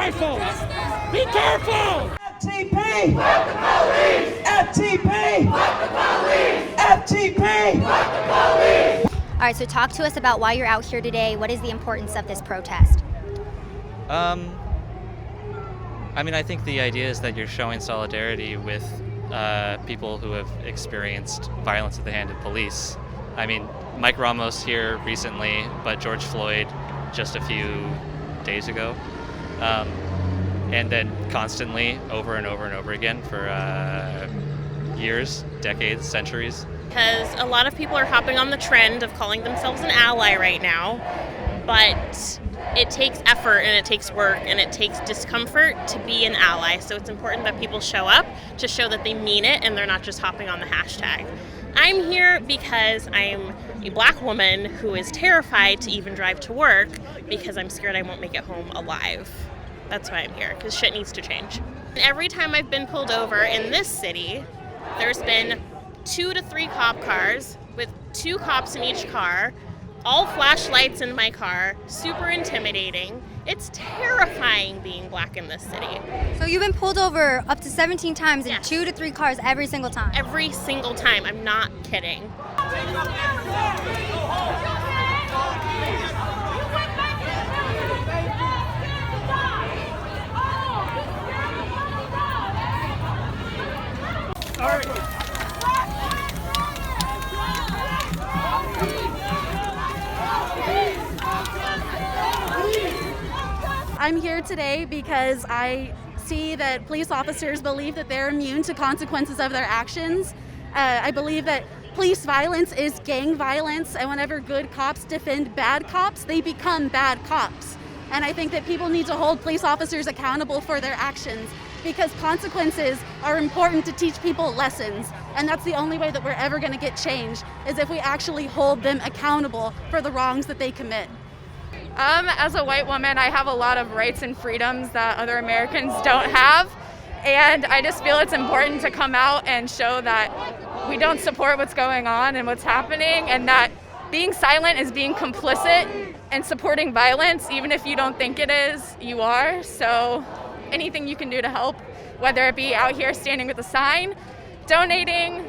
rifles. Be careful. FTP! Fuck the police! FTP! Fuck the police! FTP! Fuck the police! All right, so talk to us about why you're out here today. What is the importance of this protest? I think the idea is that you're showing solidarity with people who have experienced violence at the hand of police. I mean, Mike Ramos here recently, but George Floyd just a few days ago. And then constantly, over and over and over again for years, decades, centuries. Because a lot of people are hopping on the trend of calling themselves an ally right now, but it takes effort and it takes work and it takes discomfort to be an ally. So it's important that people show up to show that they mean it and they're not just hopping on the hashtag. I'm here because I'm a black woman who is terrified to even drive to work because I'm scared I won't make it home alive. That's why I'm here, because shit needs to change. And every time I've been pulled over in this city, there's been 2 to 3 cop cars with 2 cops in each car, all flashlights in my car, super intimidating. It's terrifying being black in this city. So you've been pulled over up to 17 times in Yes. 2 to 3 cars every single time. Every single time, I'm not kidding. I'm here today because I see that police officers believe that they're immune to consequences of their actions. I believe that police violence is gang violence, and whenever good cops defend bad cops, they become bad cops. And I think that people need to hold police officers accountable for their actions, because consequences are important to teach people lessons. And that's the only way that we're ever going to get change, is if we actually hold them accountable for the wrongs that they commit. As a white woman, I have a lot of rights and freedoms that other Americans don't have. And I just feel it's important to come out and show that we don't support what's going on and what's happening, and that being silent is being complicit and supporting violence. Even if you don't think it is, you are. So anything you can do to help, whether it be out here standing with a sign, donating,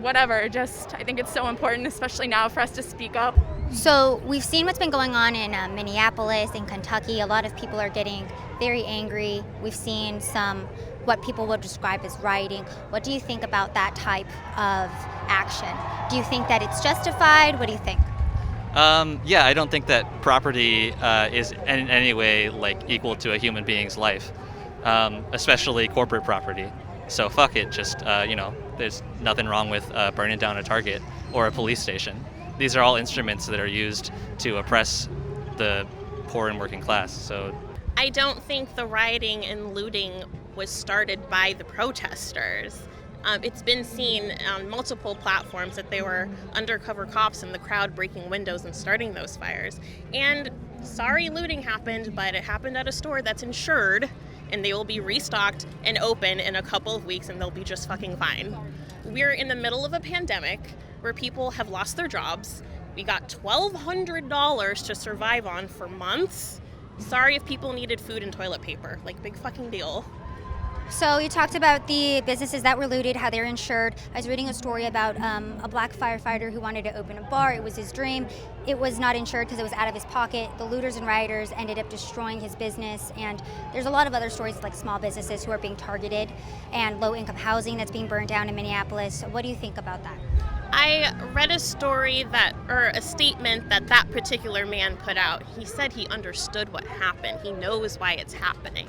whatever, just I think it's so important, especially now, for us to speak up. So we've seen what's been going on in Minneapolis, in Kentucky. A lot of people are getting very angry. We've seen what people would describe as rioting. What do you think about that type of action? Do you think that it's justified? What do you think? Yeah, I don't think that property is in any way equal to a human being's life, especially corporate property. So fuck it, just, there's nothing wrong with burning down a Target or a police station. These are all instruments that are used to oppress the poor and working class. So I don't think the rioting and looting was started by the protesters. It's been seen on multiple platforms that they were undercover cops in the crowd breaking windows and starting those fires. And sorry looting happened, but it happened at a store that's insured, and they will be restocked and open in a couple of weeks, and they'll be just fucking fine. We're in the middle of a pandemic where people have lost their jobs. We got $1,200 to survive on for months. Sorry if people needed food and toilet paper, big fucking deal. So you talked about the businesses that were looted, how they're insured. I was reading a story about a black firefighter who wanted to open a bar. It was his dream. It was not insured because it was out of his pocket. The looters and rioters ended up destroying his business. And there's a lot of other stories like small businesses who are being targeted and low-income housing that's being burned down in Minneapolis. What do you think about that? I read a story a statement that particular man put out. He said he understood what happened. He knows why it's happening.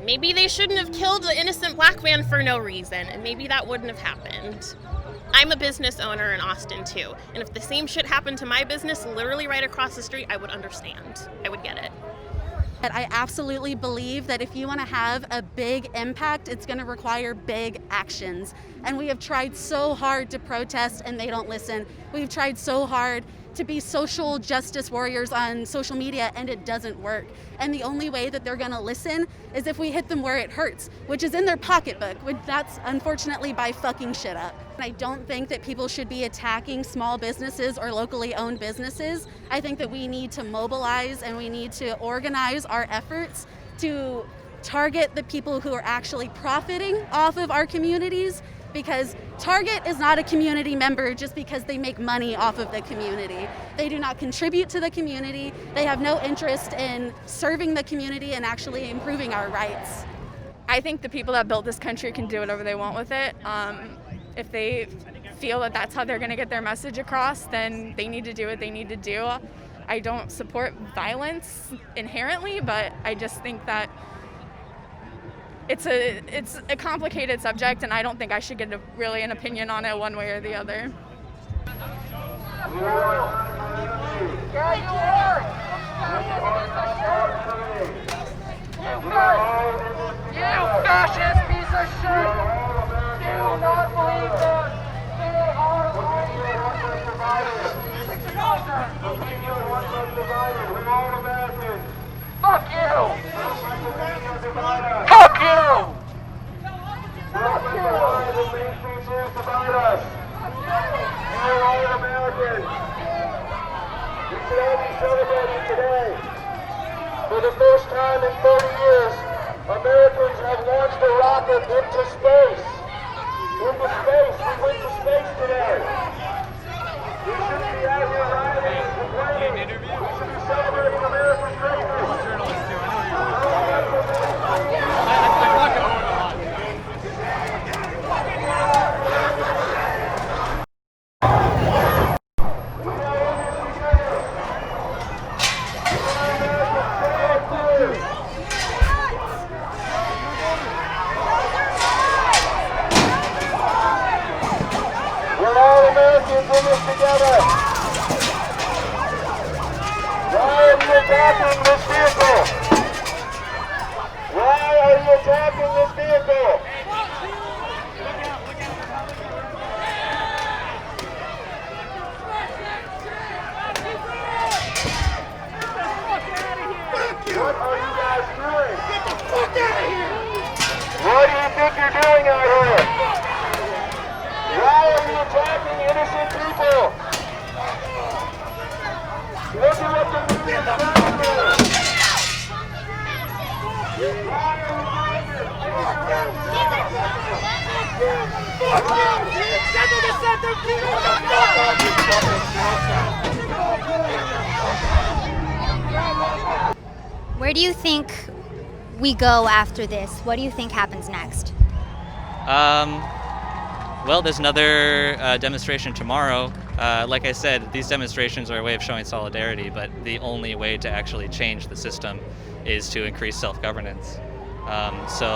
Maybe they shouldn't have killed an innocent black man for no reason, and maybe that wouldn't have happened. I'm a business owner in Austin too, and if the same shit happened to my business literally right across the street, I would understand. I would get it. I absolutely believe that if you want to have a big impact, it's going to require big actions. And we have tried so hard to protest and they don't listen. We've tried so hard to be social justice warriors on social media, and it doesn't work. And the only way that they're going to listen is if we hit them where it hurts, which is in their pocketbook, which that's unfortunately by fucking shit up. I don't think that people should be attacking small businesses or locally owned businesses. I think that we need to mobilize and we need to organize our efforts to target the people who are actually profiting off of our communities, because Target is not a community member just because they make money off of the community. They do not contribute to the community. They have no interest in serving the community and actually improving our rights. I think the people that built this country can do whatever they want with it. If they feel that that's how they're going to get their message across, then they need to do what they need to do. I don't support violence inherently, but I just think that it's a complicated subject, and I don't think I should get really an opinion on it one way or the other. You fascist piece of shit! Do not believe them! They are Fuck you! Fuck you! Fuck you! We're all Americans. We should all be celebrating today. For the first time in 30 years, Americans have launched a rocket into space. Into space. We went to space today. We shouldn't be out here rioting and complaining. We should be celebrating America's greatness. Together. Why are you attacking this vehicle? Why are you attacking this vehicle? What are you guys doing? Get the fuck out of here! What do you think you're doing out here? Why are you attacking innocent people? Look at what the media is telling you. Where do you think we go after this? What do you think happens next? Well, there's another demonstration tomorrow. Like I said, these demonstrations are a way of showing solidarity, but the only way to actually change the system is to increase self-governance. So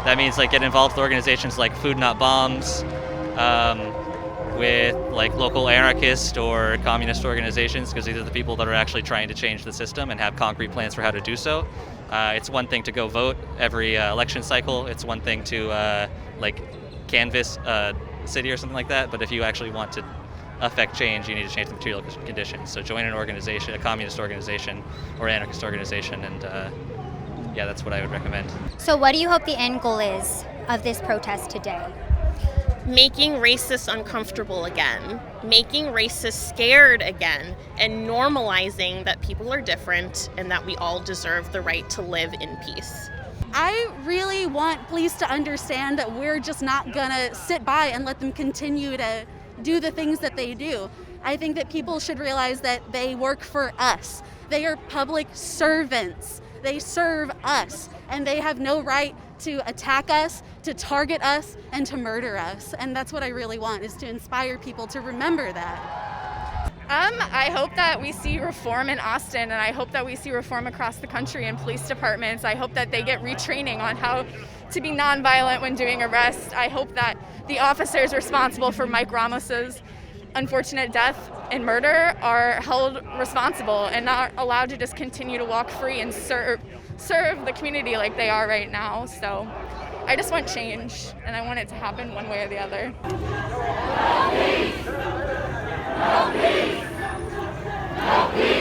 that means like get involved with organizations like Food Not Bombs, with like local anarchist or communist organizations, because these are the people that are actually trying to change the system and have concrete plans for how to do so. It's one thing to go vote every election cycle. It's one thing to like canvass a city or something like that, but if you actually want to affect change, you need to change the material conditions. So join an organization, a communist organization or anarchist organization, and yeah, that's what I would recommend. So what do you hope the end goal is of this protest today? Making racists uncomfortable again, making racists scared again, and normalizing that people are different and that we all deserve the right to live in peace. I really want police to understand that we're just not gonna sit by and let them continue to do the things that they do. I think that people should realize that they work for us. They are public servants. They serve us, and they have no right to attack us, to target us, and to murder us. And that's what I really want, is to inspire people to remember that. I hope that we see reform in Austin, and I hope that we see reform across the country in police departments. I hope that they get retraining on how to be nonviolent when doing arrests. I hope that the officers responsible for Mike Ramos's unfortunate death and murder are held responsible and not allowed to just continue to walk free and serve the community like they are right now. So I just want change, and I want it to happen one way or the other. No peace! No peace! No peace.